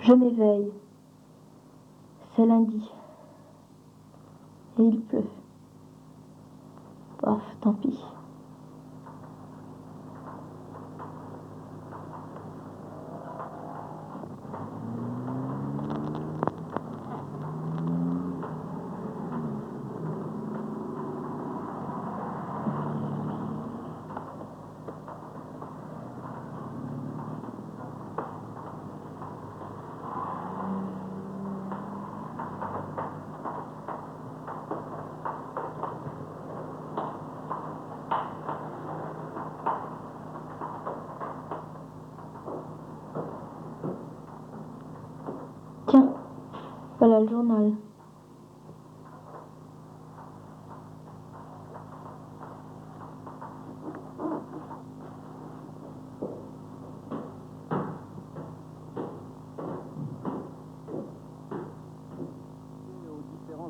Je m'éveille. C'est lundi. Et il pleut. Bof, tant pis. Tiens, voilà le journal.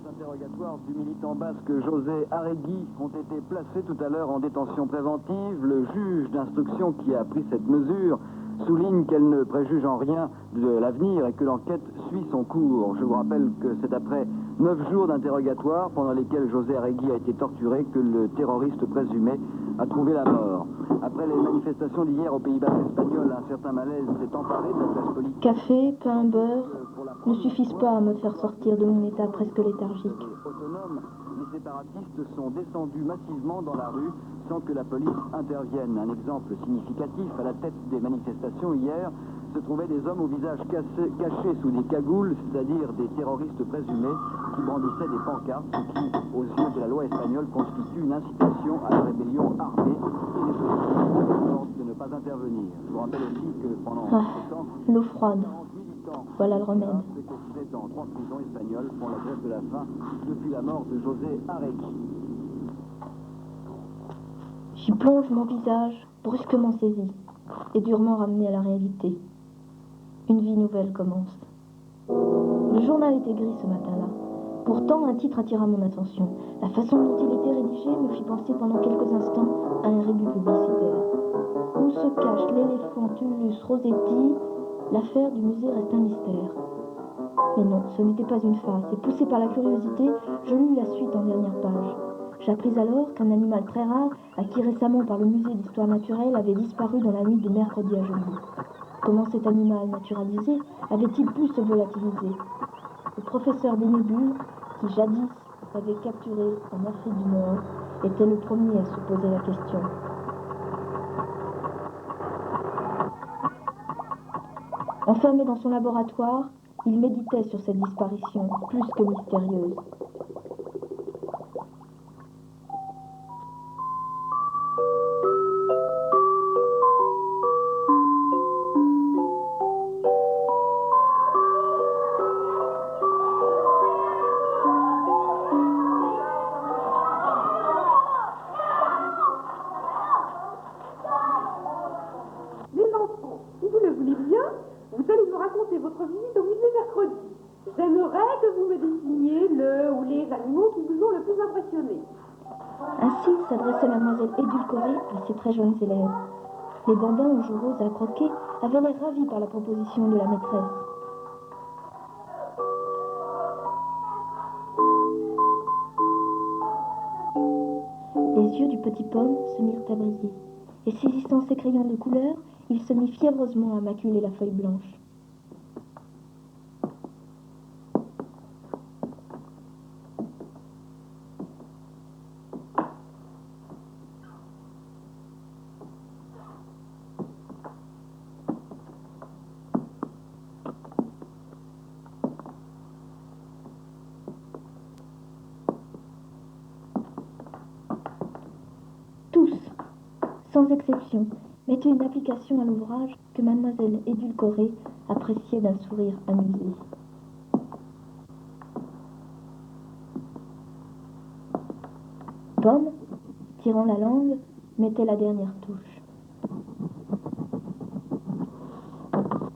Interrogatoires du militant basque José Arregui ont été placés tout à l'heure en détention préventive. Le juge d'instruction qui a pris cette mesure souligne qu'elle ne préjuge en rien de l'avenir et que l'enquête suit son cours. Je vous rappelle que c'est après 9 jours d'interrogatoire pendant lesquels José Arregui a été torturé que le terroriste présumé a trouvé la mort. Après les manifestations d'hier au Pays Basque espagnol, un certain malaise s'est emparé de la classe politique. Café, pain, beurre ne suffisent pas à me faire sortir de mon état presque léthargique. Autonomes, les séparatistes sont descendus massivement dans la rue sans que la police intervienne. Un exemple significatif, à la tête des manifestations hier, se trouvaient des hommes au visage cachés sous des cagoules, c'est-à-dire des terroristes présumés qui brandissaient des pancartes, ce qui, aux yeux de la loi espagnole, constitue une incitation à la rébellion armée et les policiers ont l'ordre de ne pas intervenir. Je vous rappelle aussi que pendant ce temps, l'eau froide. Voilà le remède. Dans 3 prisons espagnoles font la grève de la faim depuis la mort de José Arregui. J'y plonge mon visage, brusquement saisi, et durement ramené à la réalité. Une vie nouvelle commence. Le journal était gris ce matin-là. Pourtant, un titre attira mon attention. La façon dont il était rédigé me fit penser pendant quelques instants à un rébut publicitaire. Où se cache l'éléphant Tullus Rosetti? L'affaire du musée reste un mystère. Mais non, ce n'était pas une farce, et poussé par la curiosité, je lus la suite en dernière page. J'appris alors qu'un animal très rare, acquis récemment par le musée d'histoire naturelle, avait disparu dans la nuit de mercredi à jeudi. Comment cet animal naturalisé avait-il pu se volatiliser? Le professeur des nébules, qui jadis avait capturé en Afrique du Nord, était le premier à se poser la question. Enfermé dans son laboratoire, il méditait sur cette disparition plus que mystérieuse. Les enfants, si vous le voulez bien, vous allez me raconter votre visite au musée mercredi. J'aimerais que vous me désigniez le ou les animaux qui vous ont le plus impressionné. Ainsi s'adressait mademoiselle édulcorée à ses très jeunes élèves. Les bambins aux joues roses à croquer avaient l'air ravis par la proposition de la maîtresse. Les yeux du petit Pomme se mirent à briller, et saisissant ses crayons de couleur, il se mit fiévreusement à maculer la feuille blanche. Tous, sans exception, mettaient une application à l'ouvrage que mademoiselle édulcorée appréciait d'un sourire amusé. Pomme, tirant la langue, mettait la dernière touche.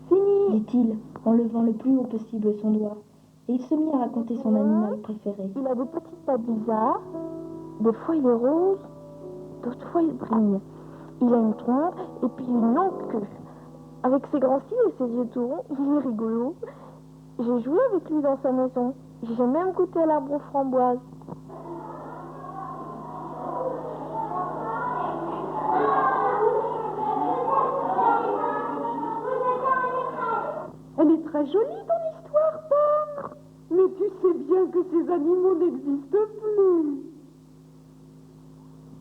Fini, dit-il, en levant le plus haut possible son doigt, et il se mit à raconter son animal préféré. Il a des petites pattes bizarres, des fois il est rose, d'autres fois il brille. Il a une trompe et puis une longue queue. Avec ses grands cils et ses yeux tout ronds, il est rigolo. J'ai joué avec lui dans sa maison. J'ai même goûté à l'arbre aux framboises. Elle est très jolie, ton histoire, Pomme. Mais tu sais bien que ces animaux n'existent plus.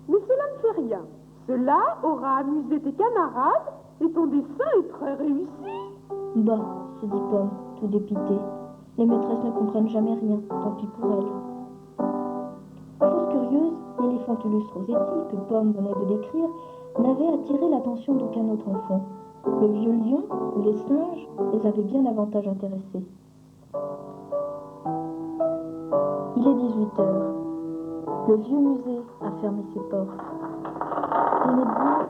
Mais cela ne fait rien. Cela aura amusé tes camarades et ton dessin est très réussi. Bah, se dit Pomme, tout dépité. Les maîtresses ne comprennent jamais rien, tant pis pour elles. Chose curieuse, l'Elephantuleus rosetti, que Pomme venait de décrire, n'avait attiré l'attention d'aucun autre enfant. Le vieux lion ou les singes les avaient bien davantage intéressés. Il est 18 heures. Le vieux musée a fermé ses portes. Ténébreux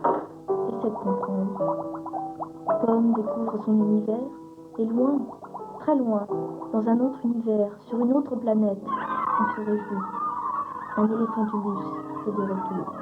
essaie de comprendre. Pomme découvre son univers, et loin, très loin, dans un autre univers, sur une autre planète, on se réjouit. Un Elephantuleus est de retour.